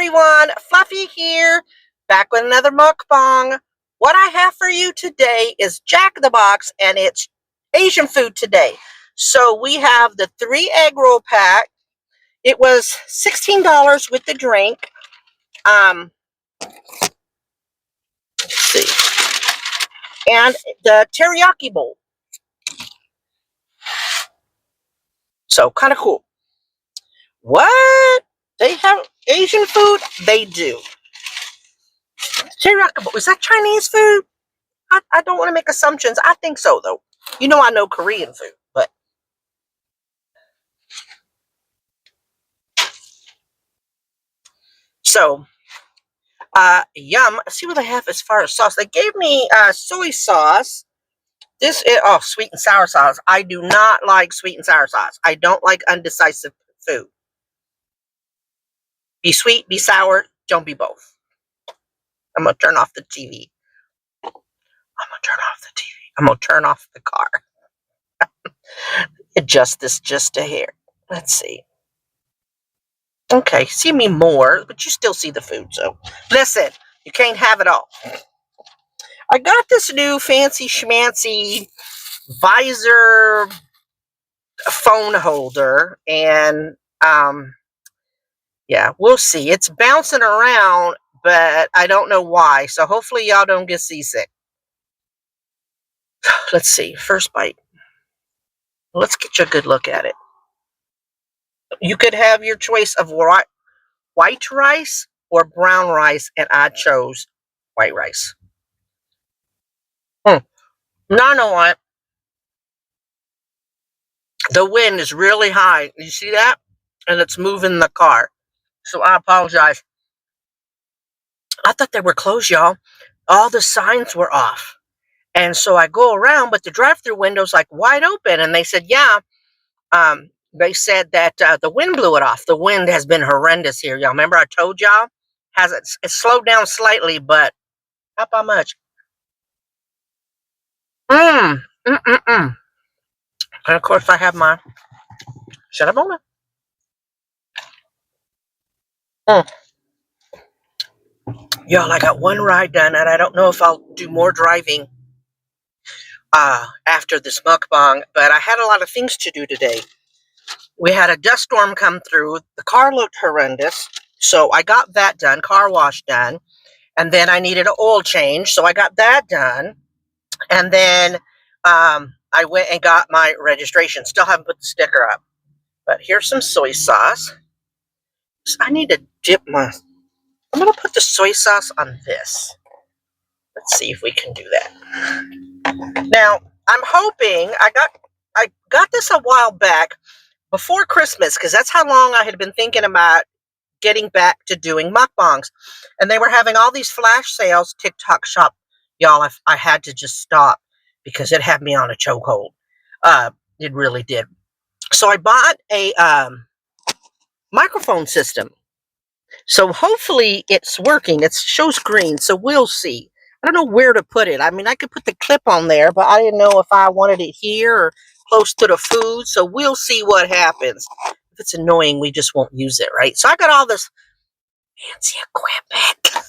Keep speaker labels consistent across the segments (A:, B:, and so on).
A: everyone, Fluffy here, back with another mukbang. What I have for you today is Jack in the Box, and it's Asian food today. So we have the 3 egg roll pack. It was $16 with the drink. Let's see. And the teriyaki bowl. So kind of cool. What? They have Asian food? They do. Teriyaki bowl. Is that Chinese food? I don't want to make assumptions. I think so, though. You know I know Korean food, but... So, yum. Let's see what they have as far as sauce. They gave me soy sauce. This is, oh, sweet and sour sauce. I do not like sweet and sour sauce. I don't like undecisive food. Be sweet, be sour, don't be both. I'm going to turn off the TV. I'm going to turn off the TV. I'm going to turn off the car. Adjust this just a hair. Let's see. Okay, see me more, but you still see the food, so listen, you can't have it all. I got this new fancy schmancy visor phone holder, and yeah, we'll see. It's bouncing around, but I don't know why, so hopefully y'all don't get seasick. Let's see, first bite. Let's get you a good look at it. You could have your choice of white rice or brown rice, and I chose white rice. Now I know what? The wind is really high. You see that? And it's moving the car. So I apologize. I thought they were closed, y'all. All the signs were off. And so I go around, but the drive-through window's like wide open. And they said, yeah. They said that the wind blew it off. The wind has been horrendous here, y'all. Remember I told y'all? It's slowed down slightly, but not by much. And of course I have my... Shut up, moment. Y'all, I got one ride done, and I don't know if I'll do more driving after this mukbang, but I had a lot of things to do today. We had a dust storm come through. The car looked horrendous, so I got that done, car wash done, and then I needed an oil change, so I got that done, and then I went and got my registration. Still haven't put the sticker up, but here's some soy sauce. So I need to dip my... I'm going to put the soy sauce on this. Let's see if we can do that. Now, I'm hoping... I got this a while back before Christmas, because that's how long I had been thinking about getting back to doing mukbangs. And they were having all these flash sales. TikTok shop, y'all, I had to just stop because it had me on a chokehold. It really did. So I bought a microphone system. So hopefully it's working. It shows green, so we'll see. I don't know where to put it. I mean, I could put the clip on there, but I didn't know if I wanted it here or close to the food, so we'll see what happens. If it's annoying, we just won't use it, right? So I got all this fancy equipment.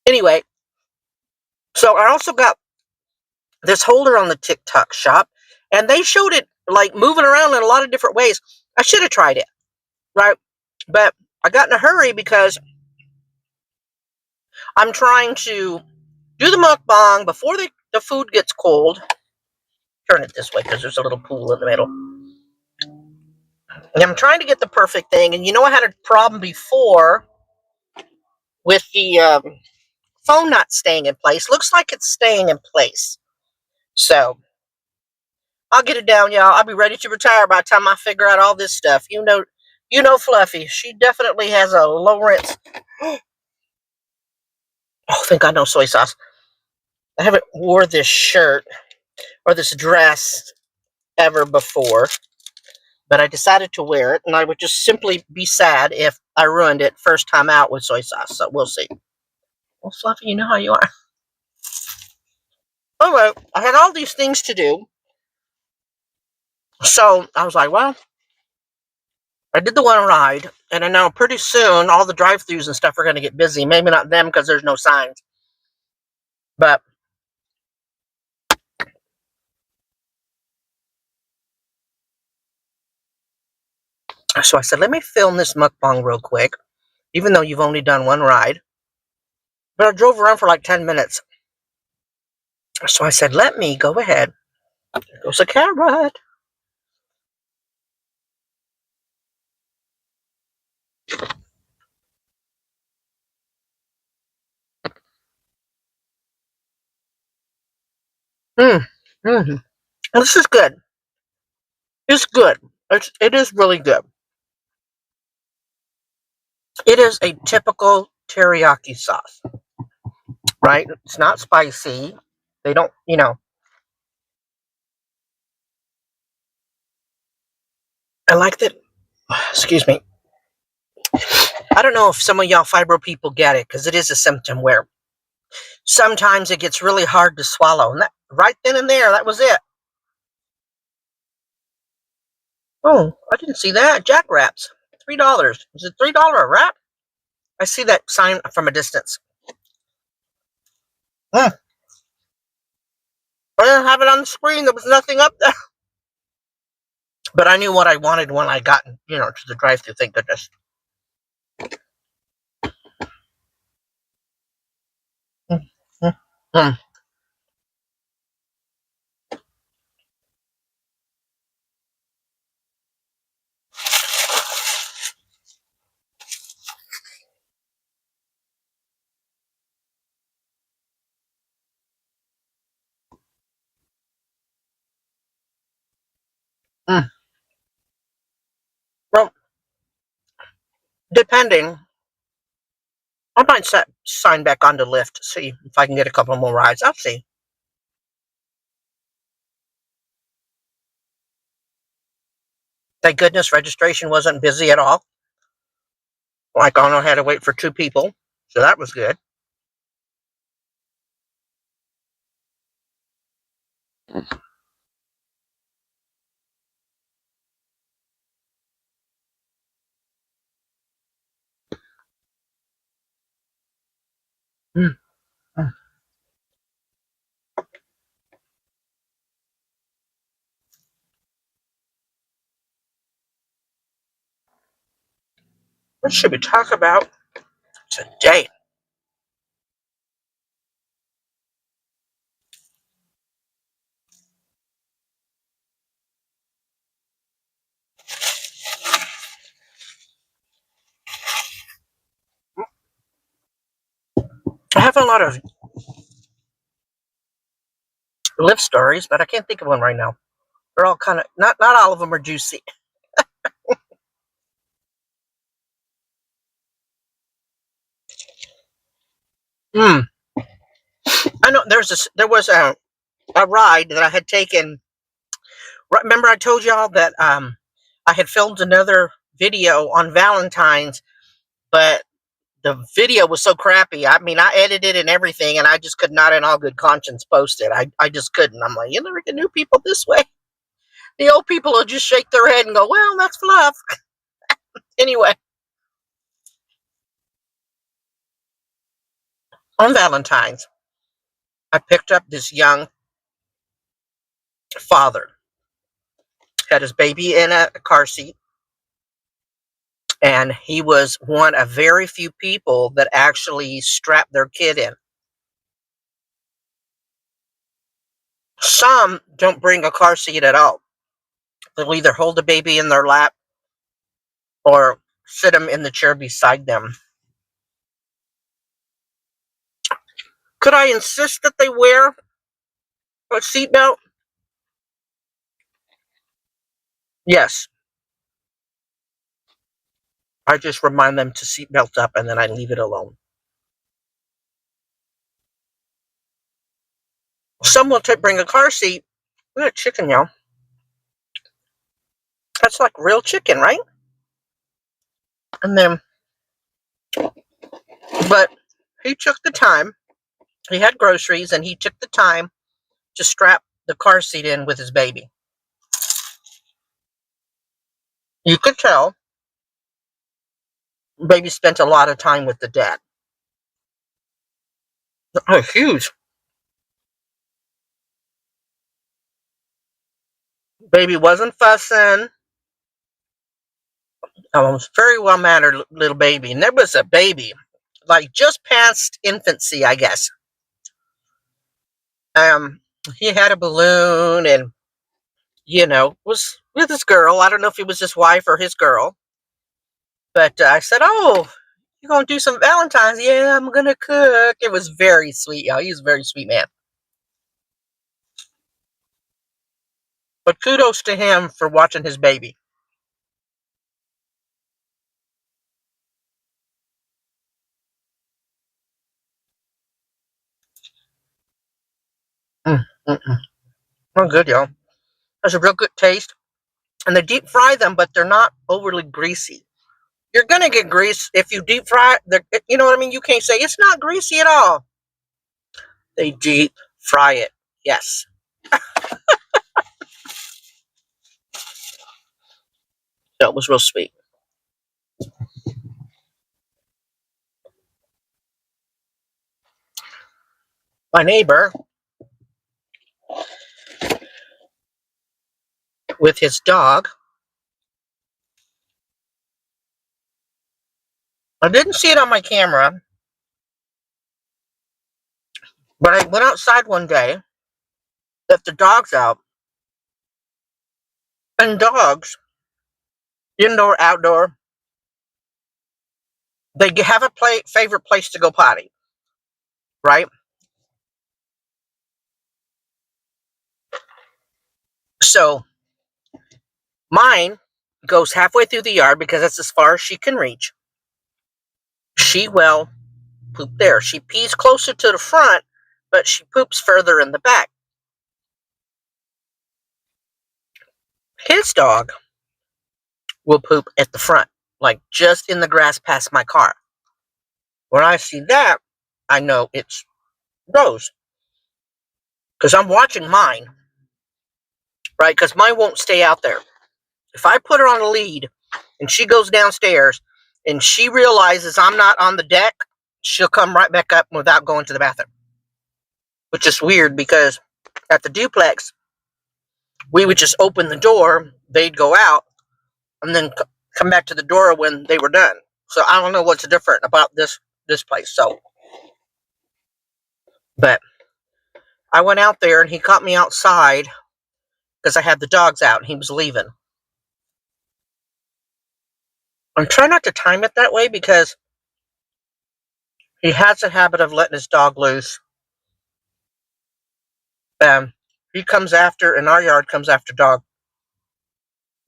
A: Anyway, so I also got this holder on the TikTok shop, and they showed it like moving around in a lot of different ways. I should have tried it, right? But I got in a hurry because I'm trying to do the mukbang before the food gets cold. Turn it this way because there's a little pool in the middle. And I'm trying to get the perfect thing. And you know I had a problem before with the phone not staying in place. Looks like it's staying in place. So I'll get it down, y'all. I'll be ready to retire by the time I figure out all this stuff. You know Fluffy. She definitely has a low rent. Oh, thank God, no soy sauce. I haven't wore this shirt or this dress ever before, but I decided to wear it, and I would just simply be sad if I ruined it first time out with soy sauce, so we'll see. Well, Fluffy, you know how you are. Anyway, I had all these things to do, so I was like, well, I did the one ride, And I know pretty soon all the drive-throughs and stuff are going to get busy. Maybe not them because there's no signs. But so I said, let me film this mukbang real quick, even though you've only done one ride. But I drove around for like 10 minutes. So I said, let me go ahead. There goes a carrot. Mm, mm. This is good. It's good. It is really good. It is a typical teriyaki sauce, right? It's not spicy. They don't, I like that. Excuse me. I don't know if some of y'all fibro people get it because it is a symptom where sometimes it gets really hard to swallow. And that, right then and there, that was it. Oh, I didn't see that. Jack wraps. $3. Is it $3 a wrap? I see that sign from a distance. I didn't have it on the screen. There was nothing up there. But I knew what I wanted when I got, to the drive-thru. Thank goodness. Mm, mm, mm, mm. Well, depending, I might sign back on the Lyft, see if I can get a couple more rides. I'll see. Thank goodness registration wasn't busy at all. Like I only had to wait for 2 people, so that was good. Mm, mm. What should we talk about today? I have a lot of Lyft stories, but I can't think of one right now. They're all kind of not all of them are juicy. Mm. I know there was a ride that I had taken. Remember I told y'all that I had filmed another video on Valentine's, but the video was so crappy. I mean, I edited and everything, and I just could not, in all good conscience, post it. I just couldn't. I'm like, you never get new people this way. The old people will just shake their head and go, "Well, that's fluff." Anyway, on Valentine's, I picked up this young father, had his baby in a car seat, and he was one of very few people that actually strapped their kid in. Some don't bring a car seat at all. They'll either hold the baby in their lap or sit them in the chair beside them. Could I insist that they wear a seatbelt? Yes. I just remind them to seatbelt up and then I leave it alone. Some will bring a car seat. We got chicken, y'all. That's like real chicken, right? And then, but he took the time. He had groceries and he took the time to strap the car seat in with his baby. You could tell Baby spent a lot of time with the dad. Oh, huge. Baby wasn't fussing. Was very well mannered little baby, and there was a baby, like just past infancy, I guess. Um, he had a balloon, and was with his girl. I don't know if he was his wife or his girl, but I said, "Oh, you gonna do some Valentine's? Yeah, I'm gonna cook." It was very sweet, y'all. He was a very sweet man. But kudos to him for watching his baby. Mm, mm, mm. Oh, good, y'all. That's a real good taste. And they deep fry them, but they're not overly greasy. You're gonna get grease if you deep fry it. You know what I mean? You can't say it's not greasy at all. They deep fry it. Yes. That was real sweet. My neighbor with his dog. I didn't see it on my camera, but I went outside one day, let the dogs out, and dogs, indoor, outdoor, they have a favorite place to go potty, right? So mine goes halfway through the yard because that's as far as she can reach. She will poop there. She pees closer to the front, but she poops further in the back. His dog will poop at the front, like just in the grass past my car. When I see that, I know it's Rose because I'm watching mine, right? Because mine won't stay out there. If I put her on a lead and she goes downstairs and she realizes I'm not on the deck, she'll come right back up without going to the bathroom, which is weird because at the duplex, we would just open the door, they'd go out, and then come back to the door when they were done. So I don't know what's different about this place. So, but I went out there and he caught me outside because I had the dogs out and he was leaving. I'm trying not to time it that way because he has a habit of letting his dog loose. He comes after, in our yard, comes after dog.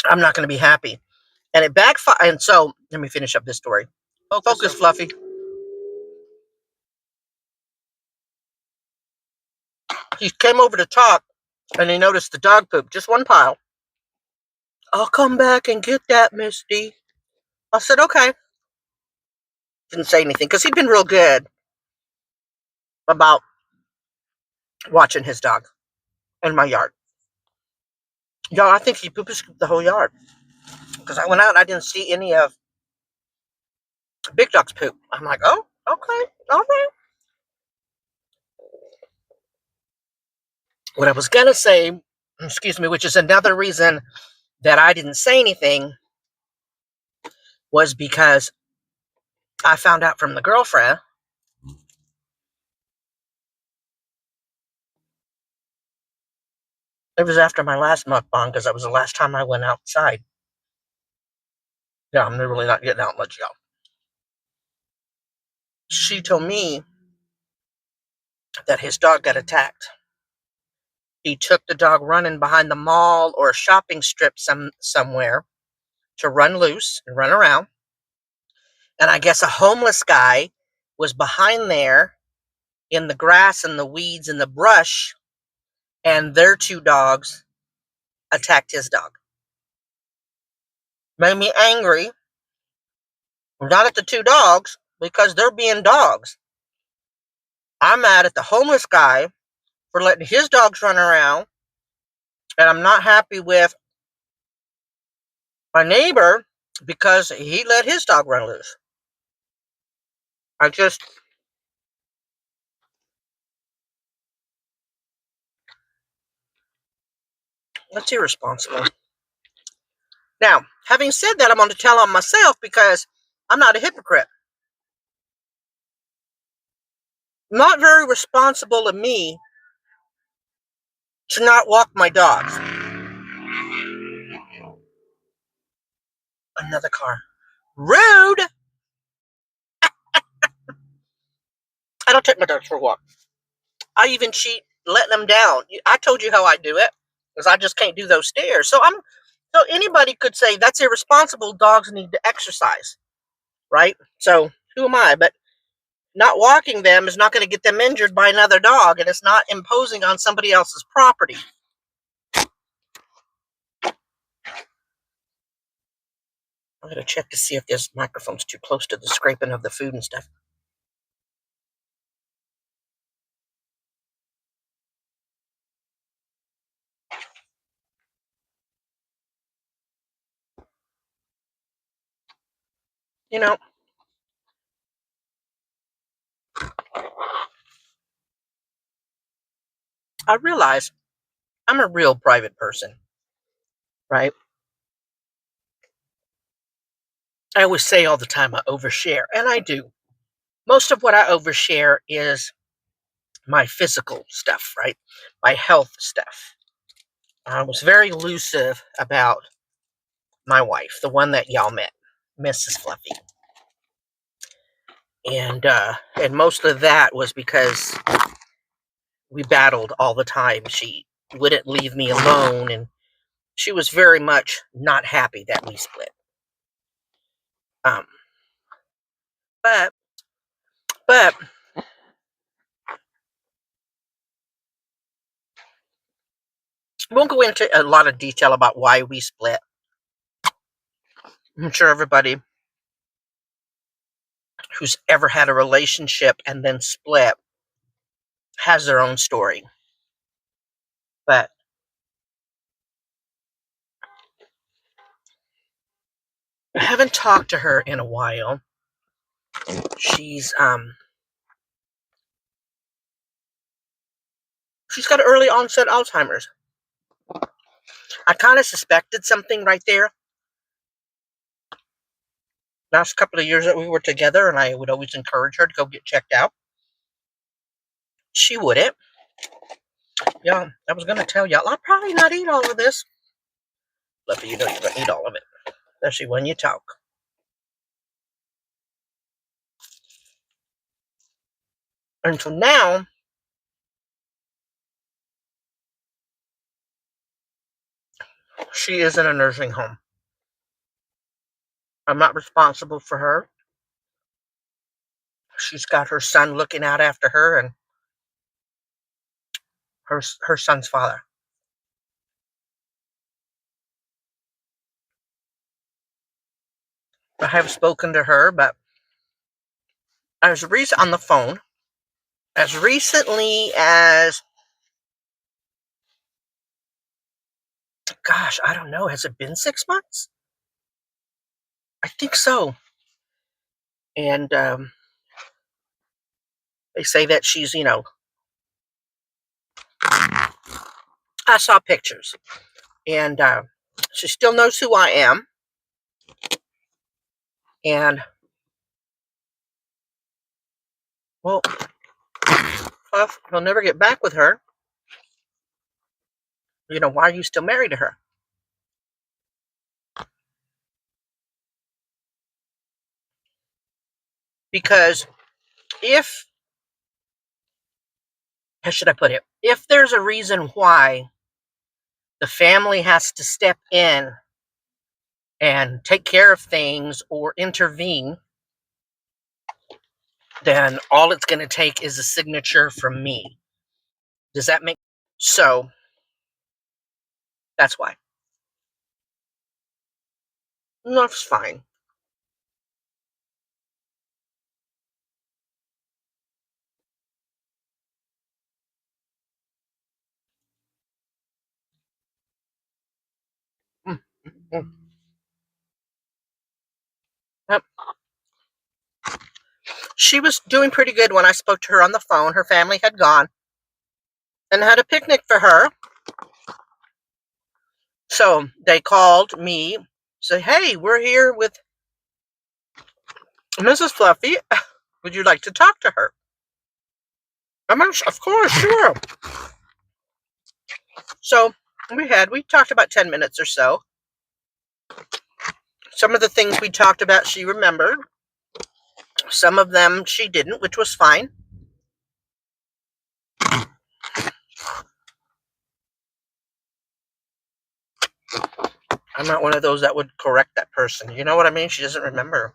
A: I'm not going to be happy. And it backfired. And so, let me finish up this story. Focus, Fluffy. He came over to talk and he noticed the dog poop, just one pile. I'll come back and get that, Misty. I said, okay. Didn't say anything because he'd been real good about watching his dog in my yard. Y'all, I think he poop scooped the whole yard because I went out and I didn't see any of Big Dog's poop. I'm like, oh, okay, all right. What I was going to say, excuse me, which is another reason that I didn't say anything, was because I found out from the girlfriend. It was after my last mukbang because that was the last time I went outside. Yeah, I'm really not getting out much, y'all. She told me that his dog got attacked. He took the dog running behind the mall or a shopping strip somewhere to run loose and run around. And I guess a homeless guy was behind there in the grass and the weeds and the brush, and their two dogs attacked his dog. Made me angry, not at the two dogs, because they're being dogs. I'm mad at the homeless guy for letting his dogs run around, and I'm not happy with my neighbor because he let his dog run loose. That's irresponsible. Now, having said that, I'm going to tell on myself because I'm not a hypocrite. Not very responsible of me to not walk my dogs. Another car. Rude! I don't take my dogs for a walk. I even cheat letting them down. I told you how I do it because I just can't do those stairs. So anybody could say that's irresponsible. Dogs need to exercise, right? So who am I? But not walking them is not going to get them injured by another dog, and it's not imposing on somebody else's property. I'm going to check to see if this microphone's too close to the scraping of the food and stuff. You know, I realize I'm a real private person, right? I always say all the time I overshare, and I do. Most of what I overshare is my physical stuff, right? My health stuff. I was very elusive about my wife, the one that y'all met, Mrs. Fluffy. And most of that was because we battled all the time. She wouldn't leave me alone, and she was very much not happy that we split. Um, but but we won't go into a lot of detail about why we split. I'm sure everybody who's ever had a relationship and then split has their own story. But I haven't talked to her in a while. She's got early onset Alzheimer's. I kind of suspected something right there. Last couple of years that we were together, and I would always encourage her to go get checked out. She wouldn't. Yeah, I was gonna tell y'all I'll probably not eat all of this. But you know you're gonna eat all of it, especially when you talk. And so now she is in a nursing home. I'm not responsible for her. She's got her son looking out after her and her son's father. I have spoken to her, but on the phone, as recently as, gosh, I don't know, has it been 6 months? I think so. And they say that she's, I saw pictures, and she still knows who I am, and well, Puff, he'll never get back with her. Why are you still married to her? Because if, how should I put it? If there's a reason why the family has to step in and take care of things or intervene, then all it's going to take is a signature from me. Does that make so? That's why. No, it's fine. Mm, mm, Yep. She was doing pretty good when I spoke to her on the phone. Her family had gone and had a picnic for her. So they called me, say, hey, we're here with Mrs. Fluffy. Would you like to talk to her? I'm like, of course, sure. So we talked about 10 minutes or so. Some of the things we talked about, she remembered. Some of them she didn't, which was fine. I'm not one of those that would correct that person. You know what I mean? She doesn't remember.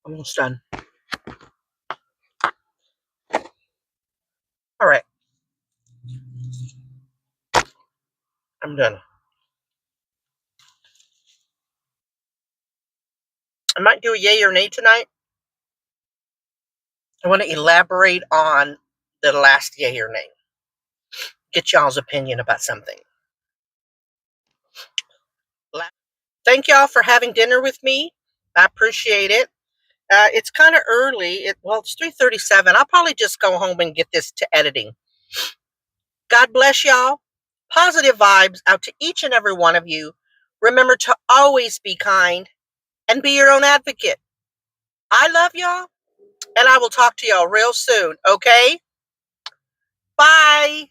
A: Almost done. All right. I'm done. I might do a yay or nay tonight. I want to elaborate on the last yay or nay. Get y'all's opinion about something. Thank y'all for having dinner with me. I appreciate it. It's kind of early. It's 3:37. I'll probably just go home and get this to editing. God bless y'all. Positive vibes out to each and every one of you. Remember to always be kind and be your own advocate. I love y'all, and I will talk to y'all real soon, okay? Bye.